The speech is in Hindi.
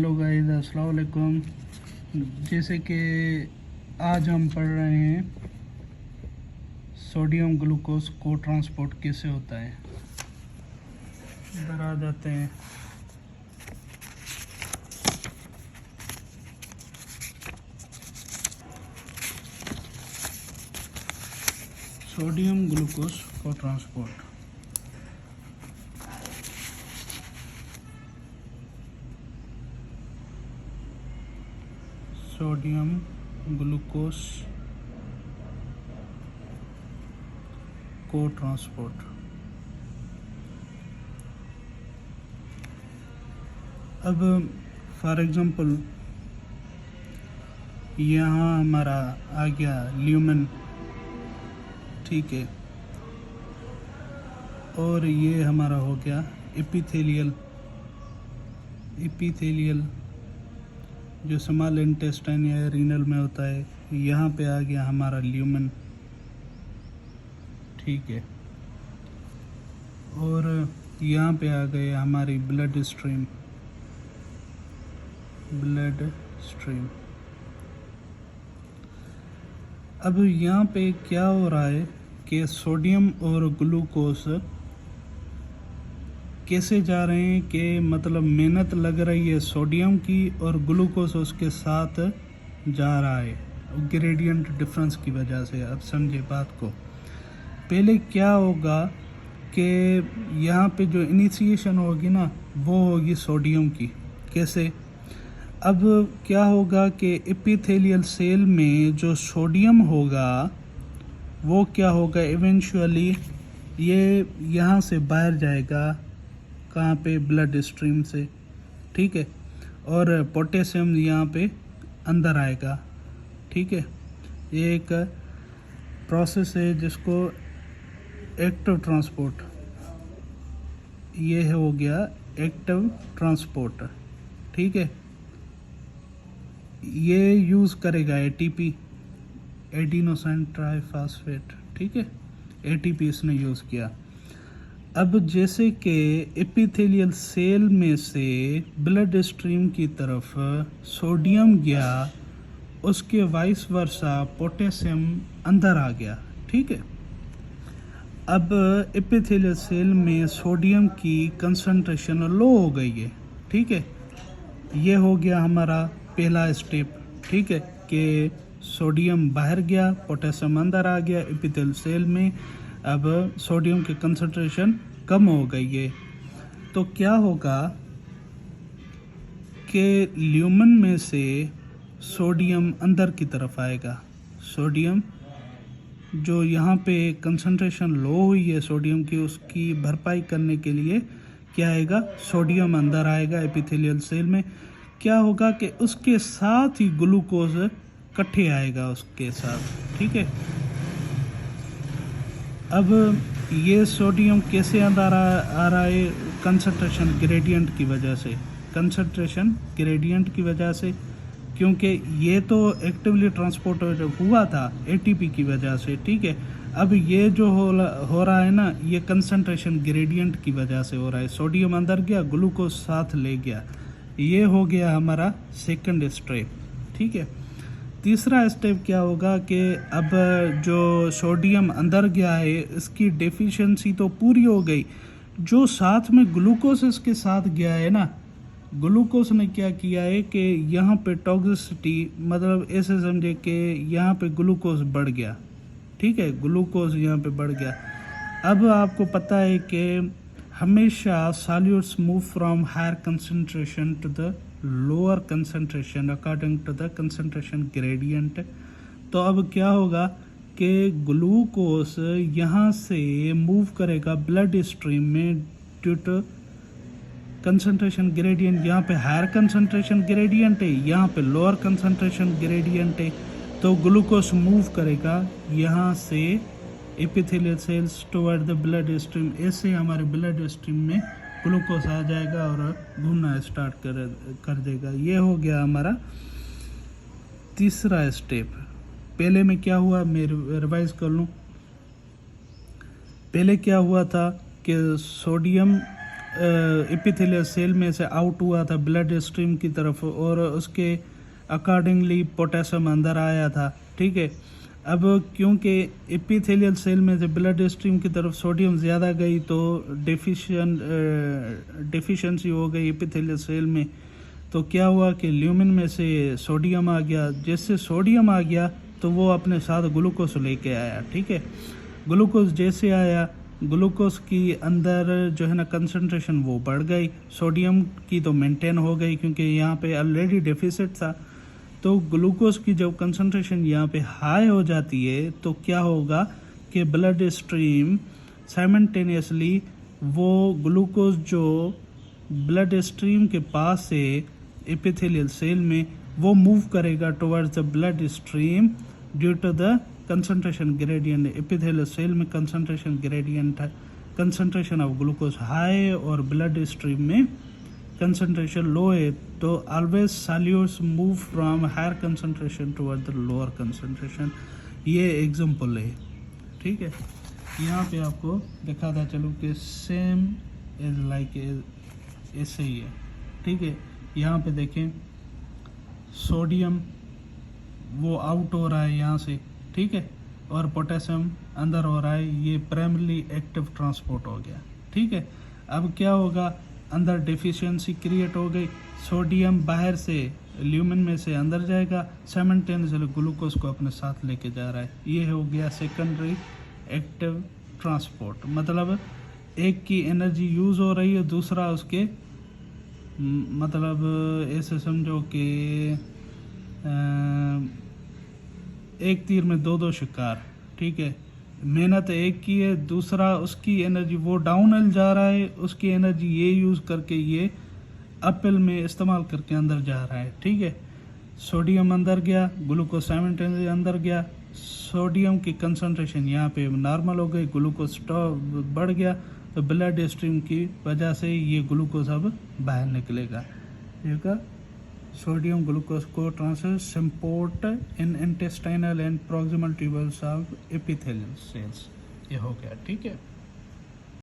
हेलो गाइस, अस्सलाम वालेकुम। जैसे कि आज हम पढ़ रहे हैं सोडियम ग्लूकोज को ट्रांसपोर्ट कैसे होता है। इधर आ जाते हैं। सोडियम ग्लूकोज को ट्रांसपोर्ट। सोडियम ग्लूकोज को ट्रांसपोर्ट। अब फॉर एग्जांपल यहाँ हमारा आ गया ल्यूमेन, ठीक है, और ये हमारा हो गया एपिथेलियल जो स्मॉल इंटेस्टाइन या रीनल में होता है। यहाँ पे आ गया हमारा ल्यूमेन, ठीक है, और यहाँ पे आ गए हमारी ब्लड स्ट्रीम। अब यहाँ पे क्या हो रहा है कि सोडियम और ग्लूकोज कैसे जा रहे हैं कि मतलब मेहनत लग रही है सोडियम की और ग्लूकोज उसके साथ जा रहा है ग्रेडियंट डिफरेंस की वजह से। अब समझे बात को। पहले क्या होगा कि यहाँ पे जो इनिशिएशन होगी ना वो होगी सोडियम की। कैसे? अब क्या होगा कि एपिथेलियल सेल में जो सोडियम होगा वो क्या होगा, इवेंचुअली ये यहाँ से बाहर जाएगा। कहाँ पे? ब्लड स्ट्रीम से, ठीक है, और पोटेशियम यहाँ पे अंदर आएगा, ठीक है। ये एक प्रोसेस है जिसको एक्टिव ट्रांसपोर्ट, ये हो गया एक्टिव ट्रांसपोर्ट, ठीक है। ये यूज़ करेगा एटीपी, एडिनोसिन ट्राइफॉस्फेट, ठीक है, एटीपी इसने यूज़ किया। अब जैसे कि एपिथेलियल सेल में से ब्लड स्ट्रीम की तरफ सोडियम गया, उसके वाइस वर्सा पोटेशियम अंदर आ गया, ठीक है। अब एपिथेलियल सेल में सोडियम की कंसंट्रेशन लो हो गई है, ठीक है। ये हो गया हमारा पहला स्टेप, ठीक है, कि सोडियम बाहर गया, पोटेशियम अंदर आ गया एपिथेलियल सेल में। अब सोडियम की कंसंट्रेशन कम हो गई है, तो क्या होगा कि ल्यूमेन में से सोडियम अंदर की तरफ आएगा। सोडियम जो यहाँ पे कंसंट्रेशन लो हुई है सोडियम की, उसकी भरपाई करने के लिए क्या आएगा, सोडियम अंदर आएगा एपिथेलियल सेल में। क्या होगा कि उसके साथ ही ग्लूकोज इकट्ठे आएगा उसके साथ, ठीक है। अब ये सोडियम कैसे अंदर आ रहा है? कंसंट्रेशन ग्रेडियंट की वजह से, क्योंकि ये तो एक्टिवली ट्रांसपोर्ट हुआ था एटीपी की वजह से, ठीक है। अब ये जो हो रहा है ना, ये कंसंट्रेशन ग्रेडियंट की वजह से हो रहा है। सोडियम अंदर गया, ग्लूकोज साथ ले गया। ये हो गया हमारा सेकंड स्टेप, ठीक है। तीसरा स्टेप क्या होगा कि अब जो सोडियम अंदर गया है इसकी डेफिशिएंसी तो पूरी हो गई, जो साथ में ग्लूकोज इसके साथ गया है ना, ग्लूकोज ने क्या किया है कि यहाँ पे टॉक्सिसिटी, मतलब ऐसे समझे कि यहाँ पे ग्लूकोज बढ़ गया, ठीक है, ग्लूकोज यहाँ पे बढ़ गया। अब आपको पता है कि हमेशा solutes move from higher concentration to the lower concentration according to the concentration gradient. तो अब क्या होगा कि ग्लूकोज यहाँ से मूव करेगा ब्लड स्ट्रीम में ड्यू टू कंसंट्रेशन ग्रेडियंट। यहाँ पे हायर कंसंट्रेशन ग्रेडियंट है, यहाँ पे लोअर कंसंट्रेशन ग्रेडियंट है, तो ग्लूकोज मूव करेगा यहाँ से epithelial cells toward the blood stream. ऐसे हमारे ब्लड स्ट्रीम में ग्लूकोज आ जाएगा और घूमना स्टार्ट कर देगा। ये हो गया हमारा तीसरा स्टेप। पहले में क्या हुआ, मैं रिवाइज कर लूँ। पहले क्या हुआ था कि सोडियम एपिथेलियल सेल में से आउट हुआ था ब्लड स्ट्रीम की तरफ, और उसके अकॉर्डिंगली पोटेशियम अंदर आया था, ठीक है। अब क्योंकि एपिथेलियल सेल में से ब्लड स्ट्रीम की तरफ सोडियम ज़्यादा गई तो डिफिशिएंसी हो गई एपिथेलियल सेल में। तो क्या हुआ कि ल्यूमिन में से सोडियम आ गया। जैसे सोडियम आ गया तो वो अपने साथ ग्लूकोज लेके आया, ठीक है। ग्लूकोज जैसे आया, ग्लूकोज की अंदर जो है ना कंसंट्रेशन वो बढ़ गई, सोडियम की तो मेंटेन हो गई क्योंकि यहाँ पे ऑलरेडी डेफिसिट था। तो ग्लूकोज की जब कंसंट्रेशन यहाँ पे हाई हो जाती है तो क्या होगा कि ब्लड स्ट्रीम साइमल्टेनियसली वो ग्लूकोज जो ब्लड स्ट्रीम के पास से एपिथेलियल सेल में वो मूव करेगा towards the blood stream due to the concentration gradient. Epithelial cell में कंसंट्रेशन ग्रेडियंट है, कंसंट्रेशन ऑफ ग्लूकोज हाई और ब्लड स्ट्रीम में कंसंट्रेशन लो है। तो always solutes move from higher concentration toward the lower concentration. ये एग्जांपल है, ठीक है। यहाँ पे आपको दिखाता चलूँ कि सेम इज लाइक ऐसे ही है, ठीक है। यहाँ पे देखें सोडियम वो आउट हो रहा है यहाँ से, ठीक है, और पोटेशियम अंदर हो रहा है। ये प्राइमरी एक्टिव ट्रांसपोर्ट हो गया, ठीक है। अब क्या होगा, अंदर डेफिशिएंसी क्रिएट हो गई, सोडियम बाहर से ल्यूमिन में से अंदर जाएगा, साइमल्टेनियसली ग्लूकोज को अपने साथ लेके जा रहा है। ये हो गया सेकेंडरी एक्टिव ट्रांसपोर्ट। मतलब एक की एनर्जी यूज़ हो रही है, दूसरा उसके मतलब ऐसे समझो कि एक तीर में दो शिकार, ठीक है। मेहनत एक की है, दूसरा उसकी एनर्जी वो डाउन हिल जा रहा है, उसकी एनर्जी ये यूज़ करके ये अपल में इस्तेमाल करके अंदर जा रहा है, ठीक है। सोडियम अंदर गया, ग्लूकोज साइमल्टेनियसली अंदर गया, सोडियम की कंसंट्रेशन यहाँ पे नॉर्मल हो गई, ग्लूकोज बढ़ गया, तो ब्लड स्ट्रीम की वजह से ये ग्लूकोज अब बाहर निकलेगा। ठीक, सोडियम ग्लूकोज को transport in intestinal and proximal tubules of epithelial cells. ये हो गया, ठीक है।